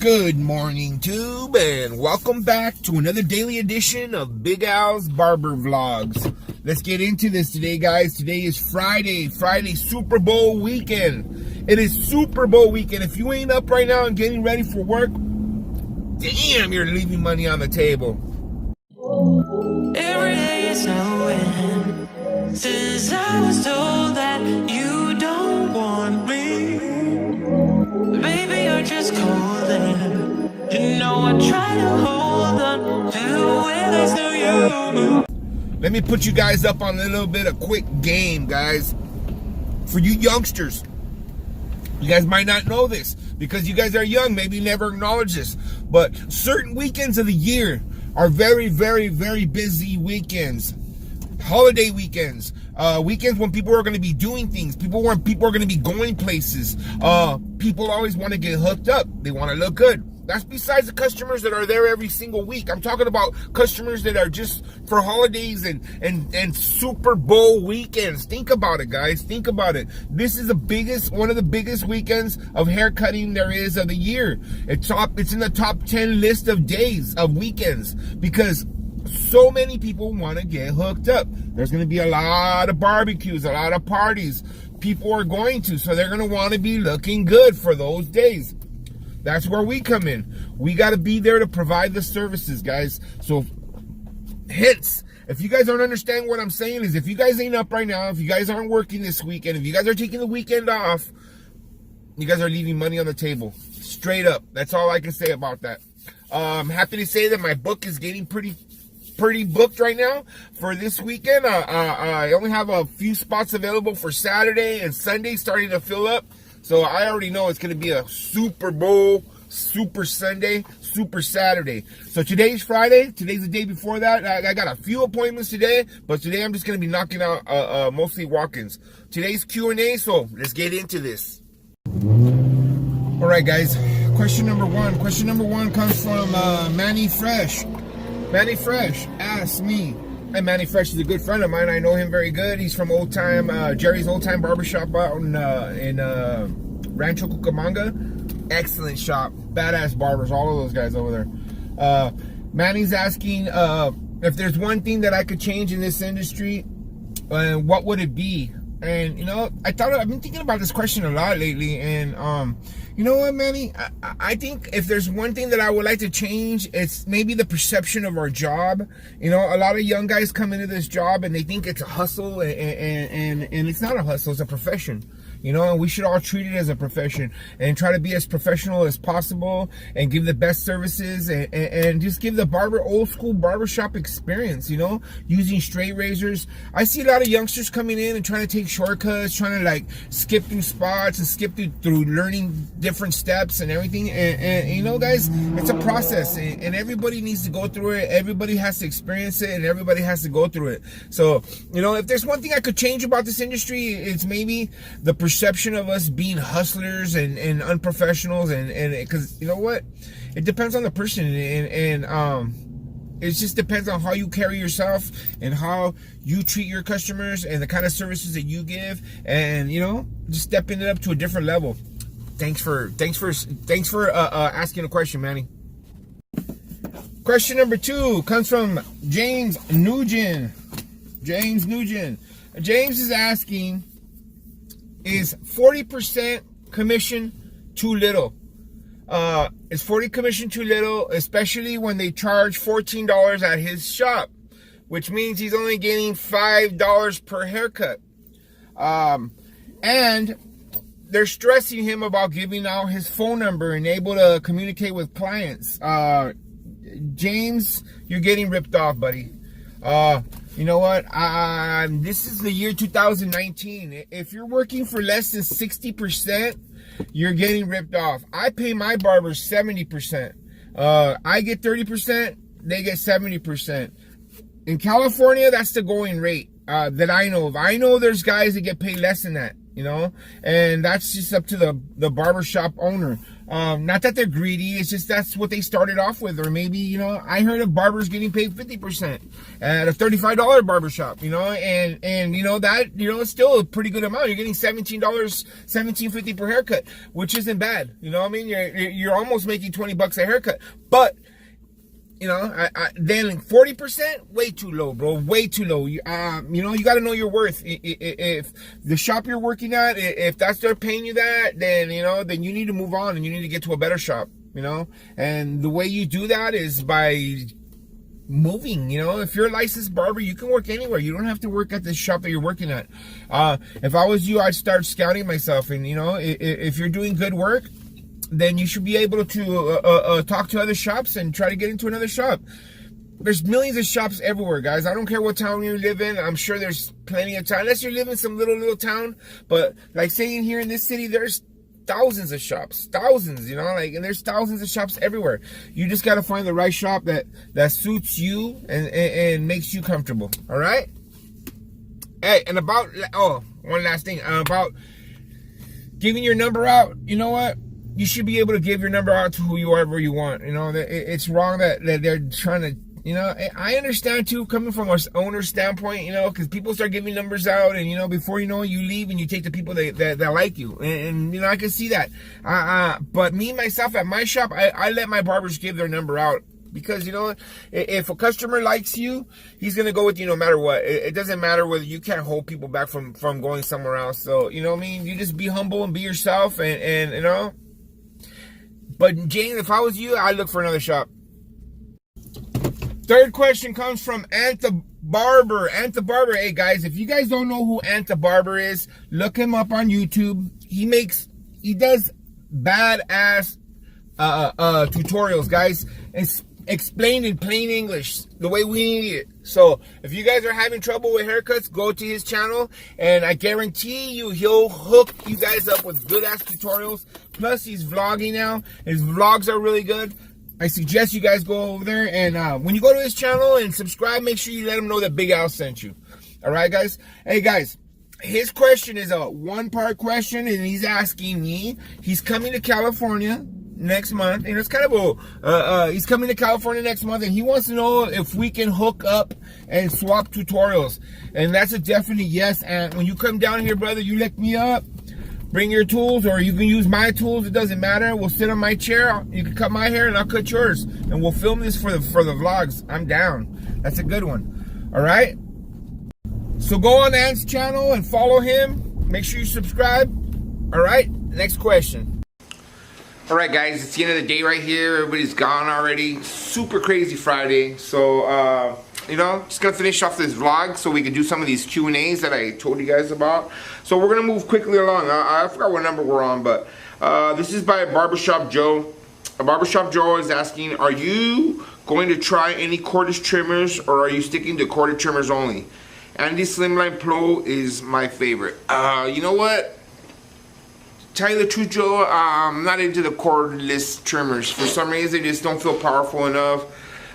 Good morning, Tube, and welcome back to another daily edition of Big Al's Barber Vlogs. Let's get into this today, guys. Today is Friday Super Bowl weekend. It is Super Bowl weekend. If you ain't up right now and getting ready for work, damn, you're leaving money on the table. Every day is no end, since I was told that you don't want me. Baby, you're just cold and you know I try to hold on to where there's no you. Let me put you guys up on a little bit of quick game, guys. For you youngsters, you guys might not know this because you guys are young, maybe never acknowledge this, but certain weekends of the year are very, very, very busy weekends. Holiday weekends, weekends when people are going to be doing things, people are going to be going places. People always want to get hooked up. They want to look good. That's besides the customers that are there every single week. I'm talking about customers that are just for holidays and Super Bowl weekends. Think about it, guys. Think about it. This is one of the biggest weekends of hair cutting there is of the year. It's in the top 10 list of days of weekends because so many people want to get hooked up. There's going to be a lot of barbecues, a lot of parties. People are going to, so they're going to want to be looking good for those days. That's where we come in. We got to be there to provide the services, guys. So, hence, if you guys don't understand what I'm saying is if you guys ain't up right now, if you guys aren't working this weekend, if you guys are taking the weekend off, you guys are leaving money on the table. Straight up. That's all I can say about that. I'm happy to say that my book is getting pretty booked right now for this weekend. I only have a few spots available for Saturday and Sunday starting to fill up. So I already know it's going to be a Super Bowl, Super Sunday, Super Saturday. So today's Friday. Today's the day before that. I got a few appointments today, but today I'm just going to be knocking out mostly walk-ins. Today's Q&A, so let's get into this. All right, guys. Question number one. Question number one comes from Manny Fresh. Manny Fresh asks me, and Manny Fresh is a good friend of mine. I know him very good. He's from Jerry's Old Time Barbershop out in Rancho Cucamonga. Excellent shop. Badass barbers. All of those guys over there. Manny's asking if there's one thing that I could change in this industry, what would it be? And, you know, I've been thinking about this question a lot lately. And, you know what, Manny? I think if there's one thing that I would like to change, it's maybe the perception of our job. You know, a lot of young guys come into this job and they think it's a hustle, and it's not a hustle, it's a profession. You know, and we should all treat it as a profession and try to be as professional as possible and give the best services and just give the old school barbershop experience, you know, using straight razors. I see a lot of youngsters coming in and trying to take shortcuts, trying to like skip through spots and skip through learning different steps and everything. And you know, guys, it's a process and everybody needs to go through it. Everybody has to experience it and everybody has to go through it. So, you know, if there's one thing I could change about this industry, it's maybe the perception of us being hustlers and unprofessionals and because you know what, it depends on the person and it just depends on how you carry yourself and how you treat your customers and the kind of services that you give, and you know, just stepping it up to a different level. Thanks for asking a question, Manny. Question number two comes from James Nugent. James is asking, is 40% commission too little? Is 40 commission too little, especially when they charge $14 at his shop, which means he's only getting $5 per haircut. And they're stressing him about giving out his phone number and able to communicate with clients. James, you're getting ripped off, buddy. You know what? This is the year 2019. If you're working for less than 60%, you're getting ripped off. I pay my barbers 70%. I get 30%, they get 70%. In California, that's the going rate that I know of. I know there's guys that get paid less than that, you know, and that's just up to the barbershop owner. Not that they're greedy, it's just that's what they started off with. Or maybe, you know, I heard of barbers getting paid 50% at a $35 barbershop, you know, and you know, that, you know, it's still a pretty good amount. You're getting $17.50 per haircut, which isn't bad. You know what I mean? You're almost making 20 bucks a haircut. But you know, then 40%, way too low, bro. Way too low. You know, you got to know your worth. If the shop you're working at, if that's they're paying you that, then, you know, then you need to move on and you need to get to a better shop, you know. And the way you do that is by moving. You know, if you're a licensed barber, you can work anywhere. You don't have to work at the shop that you're working at. If I was you, I'd start scouting myself. And, you know, if you're doing good work, then you should be able to talk to other shops and try to get into another shop. There's millions of shops everywhere, guys. I don't care what town you live in. I'm sure there's plenty of time, unless you live in some little town. But like saying here in this city, there's thousands of shops, thousands, you know, like, and there's thousands of shops everywhere. You just got to find the right shop that suits you and makes you comfortable. All right. Hey, and about, oh, one last thing about giving your number out. You know what? You should be able to give your number out to whoever you want. You know, it's wrong that they're trying to, you know, I understand too, coming from an owner's standpoint, you know, because people start giving numbers out and, you know, before you know it, you leave and you take the people that like you. And, you know, I can see that. But me, myself, at my shop, I let my barbers give their number out. Because, you know, if a customer likes you, he's going to go with you no matter what. It doesn't matter whether you can't hold people back from going somewhere else. So, you know what I mean? You just be humble and be yourself and you know. But Jane, if I was you, I'd look for another shop. Third question comes from Ant the Barber. Ant the Barber. Hey guys, if you guys don't know who Ant the Barber is, look him up on YouTube. He does badass tutorials, guys. It's explained in plain English, the way we need it. So if you guys are having trouble with haircuts, go to his channel, and I guarantee you he'll hook you guys up with good ass tutorials. Plus he's vlogging now. His vlogs are really good. I suggest you guys go over there, and when you go to his channel and subscribe, make sure you let him know that Big Al sent you. All right, guys. Hey guys, his question is a one-part question, and he's asking me, he's coming to California next month, and it's kind of he's coming to California next month, and he wants to know if we can hook up and swap tutorials. And that's a definite yes. And when you come down here, brother, you lick me up, bring your tools, or you can use my tools. It doesn't matter. We'll sit on my chair. You can cut my hair, and I'll cut yours, and we'll film this for the vlogs. I'm down. That's a good one. All right. So go on Ant's channel and follow him. Make sure you subscribe. All right. Next question. All right, guys, it's the end of the day right here. Everybody's gone already. Super crazy Friday. So, you know, just gonna finish off this vlog so we can do some of these Q&As that I told you guys about. So we're gonna move quickly along. I forgot what number we're on, but this is by Barbershop Joe. Barbershop Joe is asking, are you going to try any cordless trimmers, or are you sticking to corded trimmers only? Andis Slimline Pro is my favorite. You know what? Tell you the truth, Joe, I'm not into the cordless trimmers. For some reason, they just don't feel powerful enough.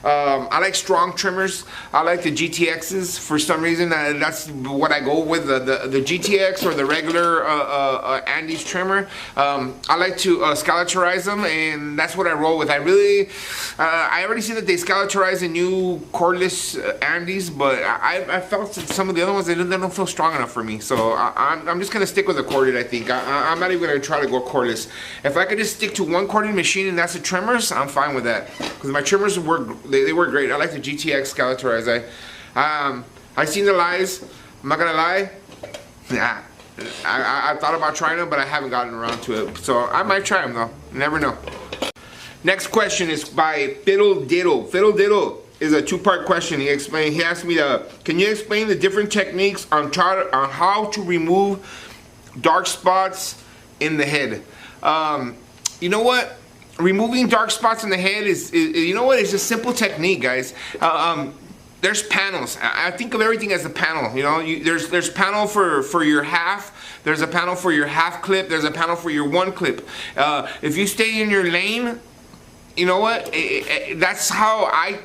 I like strong trimmers. I like the GTXs. For some reason, that's what I go with, the GTX or the regular Andis trimmer. I like to scalatorize them, and that's what I roll with. I already see that they scalatorize the new cordless Andis, but I felt that some of the other ones, they don't feel strong enough for me. So I'm just going to stick with the corded, I think. I'm not even going to try to go cordless. If I could just stick to one corded machine and that's the trimmers, I'm fine with that. Because my trimmers work. They work great. I like the GTX Scalatorize. I've seen the lies. I'm not gonna lie. Nah, I thought about trying them, but I haven't gotten around to it. So I might try them though. Never know. Next question is by Fiddle Diddle. Fiddle Diddle is a two-part question. He asked me can you explain the different techniques on how to remove dark spots in the head? You know what? Removing dark spots in the head is you know what? It's a simple technique, guys. There's panels. I think of everything as a panel. You know, there's panel for your half. There's a panel for your half clip. There's a panel for your one clip. If you stay in your lane, you know what? That's how I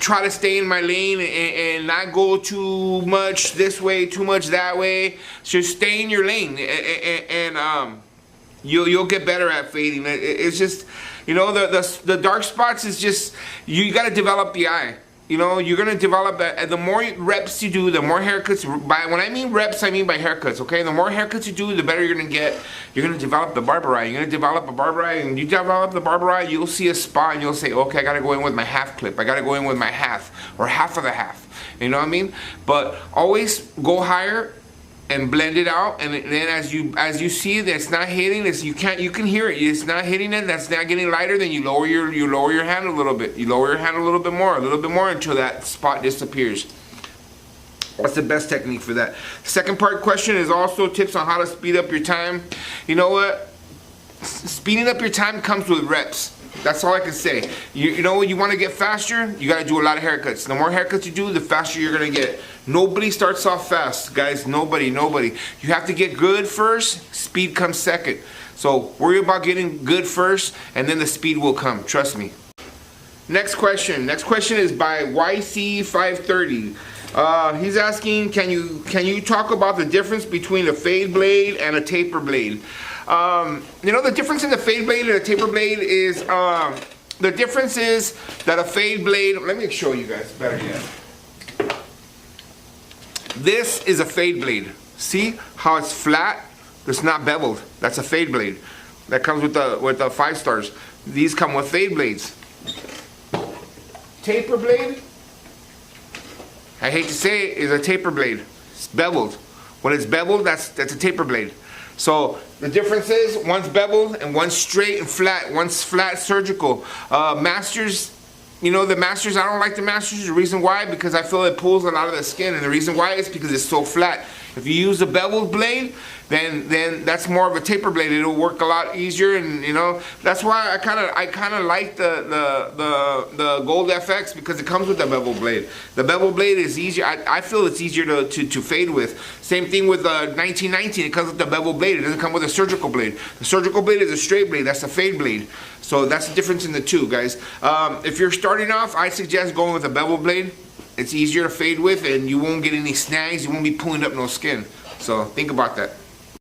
try to stay in my lane and not go too much this way, too much that way. Just stay in your lane and you'll get better at fading. It's just, you know, the dark spots is just, you got to develop the eye. You know, you're going to develop that. The more reps you do, the more haircuts. When I mean reps, I mean by haircuts, okay? The more haircuts you do, the better you're going to get. You're going to develop the barber eye. You're going to develop a barber eye, and you develop the barber eye, you'll see a spot, and you'll say, okay, I got to go in with my half clip. I got to go in with my half, or half of the half. You know what I mean? But always go higher and blend it out, and then as you see that it's not hitting, you can hear it. It's not hitting it. That's not getting lighter. Then you lower your hand a little bit. You lower your hand a little bit more until that spot disappears. That's the best technique for that. Second part question is also tips on how to speed up your time. You know what? Speeding up your time comes with reps. That's all I can say. You know what? You want to get faster, you got to do a lot of haircuts. The more haircuts you do, the faster you're going to get. Nobody starts off fast, guys. Nobody. You have to get good first, speed comes second. So worry about getting good first, and then the speed will come. Trust me. Next question is by YC530. He's asking, can you talk about the difference between a fade blade and a taper blade? You know, the difference in the fade blade and a taper blade is, the difference is that a fade blade, let me show you guys better yet. This is a fade blade. See how it's flat? It's not beveled. That's a fade blade. That comes with the 5 stars. These come with fade blades. Taper blade, I hate to say it, is a taper blade. It's beveled. When it's beveled, that's a taper blade. So the difference is one's beveled and one's straight and flat. One's flat surgical. Masters, you know, the Masters, I don't like the Masters. The reason why, because I feel it pulls a lot of the skin, and the reason why is because it's so flat. If you use a beveled blade, then that's more of a taper blade. It'll work a lot easier, and you know, that's why I kind of like the Gold FX, because it comes with the bevel blade. The bevel blade is easier. I feel it's easier to fade with. Same thing with 1919. It comes with the bevel blade. It doesn't come with a surgical blade. The surgical blade is a straight blade. That's a fade blade. So that's the difference in the two, guys. If you're starting off, I suggest going with a bevel blade. It's easier to fade with, and you won't get any snags. You won't be pulling up no skin. So think about that.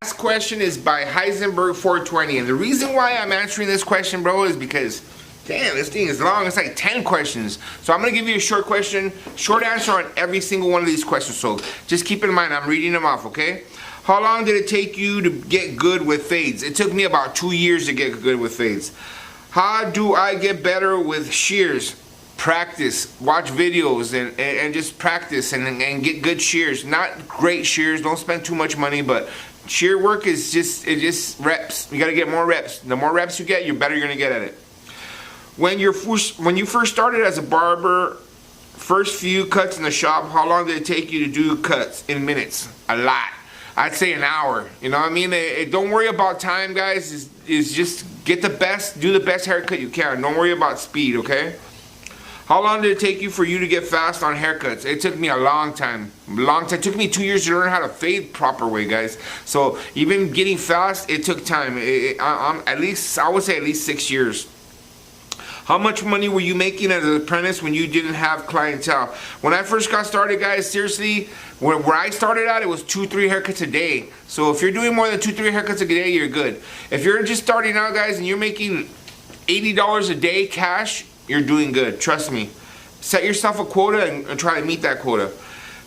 Last question is by Heisenberg 420, and the reason why I'm answering this question, bro, is because, damn, this thing is long. It's like 10 questions. So I'm gonna give you a short question, short answer on every single one of these questions. So just keep in mind, I'm reading them off, okay? How long did it take you to get good with fades? It took me about 2 years to get good with fades. How do I get better with shears? Practice, watch videos, and just practice and get good shears. Not great shears, don't spend too much money, but shear work is just reps. You got to get more reps. The more reps you get, the better you're gonna get at it. When you first started as a barber, first few cuts in the shop, how long did it take you to do cuts in minutes? A lot. I'd say an hour. You know what I mean? Don't worry about time, guys. Is just get the best, do the best haircut you can. Don't worry about speed, okay? How long did it take you for you to get fast on haircuts? It took me a long time. It took me 2 years to learn how to fade proper way, guys. So even getting fast, it took time. At least, I would say at least 6 years. How much money were you making as an apprentice when you didn't have clientele? When I first got started, guys, seriously, where I started at, it was 2-3 haircuts a day. So if you're doing more than 2-3 haircuts a day, you're good. If you're just starting out, guys, and you're making $80 a day cash, you're doing good. Trust me. Set yourself a quota and try to meet that quota.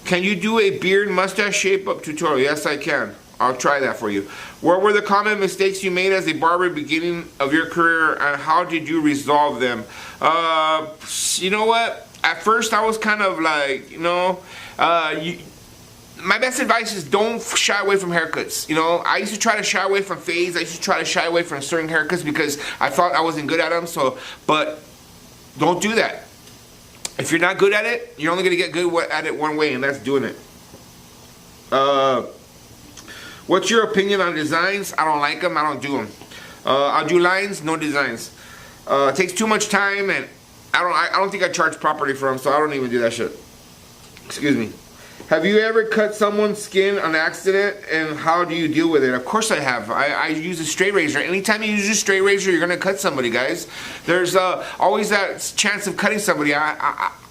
Can you do a beard mustache shape up tutorial? Yes, I can. I'll try that for you. What were the common mistakes you made as a barber beginning of your career, and how did you resolve them? You know what? At first I was kind of like, you know, my best advice is don't shy away from haircuts. You know, I used to try to shy away from fades. I used to try to shy away from certain haircuts because I thought I wasn't good at them. But don't do that. If you're not good at it, you're only going to get good at it one way, and that's doing it. What's your opinion on designs? I don't like them. I don't do them. I'll do lines, no designs. It takes too much time, and I don't think I charge properly for them, so I don't even do that shit. Excuse me. Have you ever cut someone's skin on accident, and how do you deal with it? Of course I have. I use a straight razor. Anytime you use a straight razor, you're gonna cut somebody, guys. There's always that chance of cutting somebody.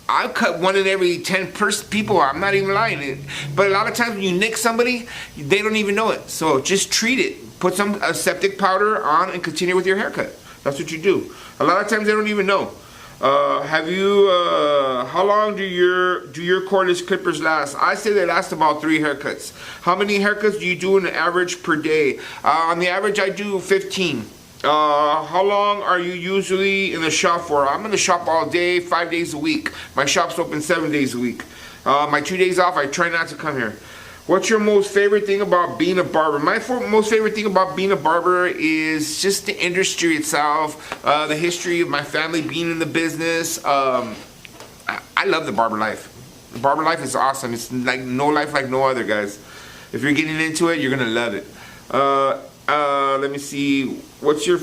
I cut 1 in every 10 people. I'm not even lying. But a lot of times when you nick somebody, they don't even know it. So just treat it. Put some aseptic powder on and continue with your haircut. That's what you do. A lot of times they don't even know. How long do your cordless clippers last? I say they last about 3 haircuts. How many haircuts do you do on an average per day? On the average, I do 15. How long are you usually in the shop for? I'm in the shop all day, 5 days a week. My shop's open 7 days a week. My 2 days off, I try not to come here. What's your most favorite thing about being a barber? My most favorite thing about being a barber is just the industry itself, the history of my family being in the business. I love the barber life. The barber life is awesome. It's like no life like no other, guys. If you're getting into it, you're gonna love it. Let me see. What's your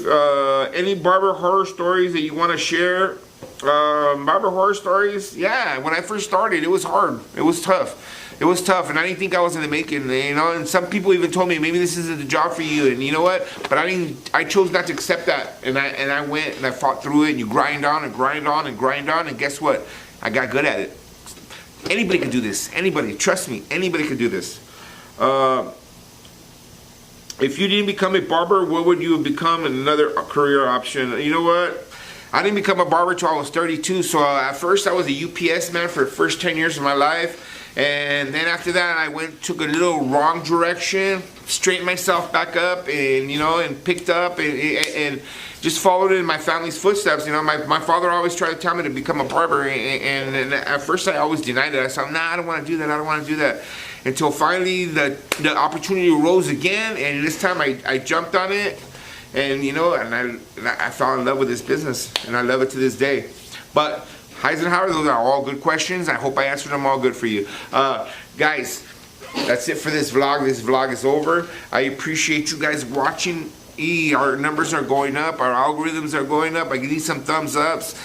any barber horror stories that you want to share? Barber horror stories? Yeah, when I first started, it was hard. It was tough. It was tough, and I didn't think I was gonna make it. You know, and some people even told me maybe this isn't the job for you. And you know what? But I chose not to accept that. And I went and I fought through it. And you grind on and grind on and grind on, and guess what? I got good at it. Anybody can do this. Anybody, trust me. Anybody can do this. If you didn't become a barber, what would you have become? Another career option. You know what? I didn't become a barber till I was 32. So at first I was a UPS man for the first 10 years of my life. And then after that, I took a little wrong direction, straightened myself back up, and you know, and picked up and just followed in my family's footsteps. You know, my father always tried to tell me to become a barber, and at first I always denied it. I said, nah, I don't want to do that. I don't want to do that. Until finally the opportunity arose again, and this time I jumped on it, and you know, and I fell in love with this business, and I love it to this day. But Eisenhower, those are all good questions. I hope I answered them all good for you. Guys, that's it for this vlog. This vlog is over. I appreciate you guys watching. Our numbers are going up. Our algorithms are going up. I need some thumbs ups.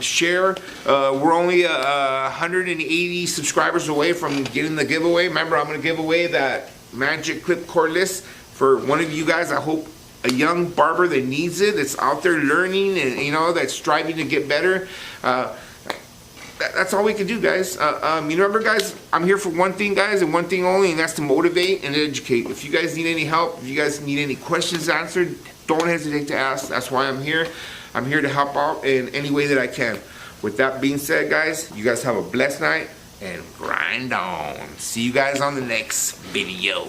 Share. We're only 180 subscribers away from getting the giveaway. Remember, I'm going to give away that Magic Clip Cordless for one of you guys. I hope a young barber that needs it, that's out there learning, and you know, that's striving to get better. That's all we can do, guys. You remember, guys, I'm here for one thing, guys, and one thing only, and that's to motivate and educate. If you guys need any help, if you guys need any questions answered, don't hesitate to ask. That's why I'm here. I'm here to help out in any way that I can. With that being said, guys, you guys have a blessed night and grind on. See you guys on the next video.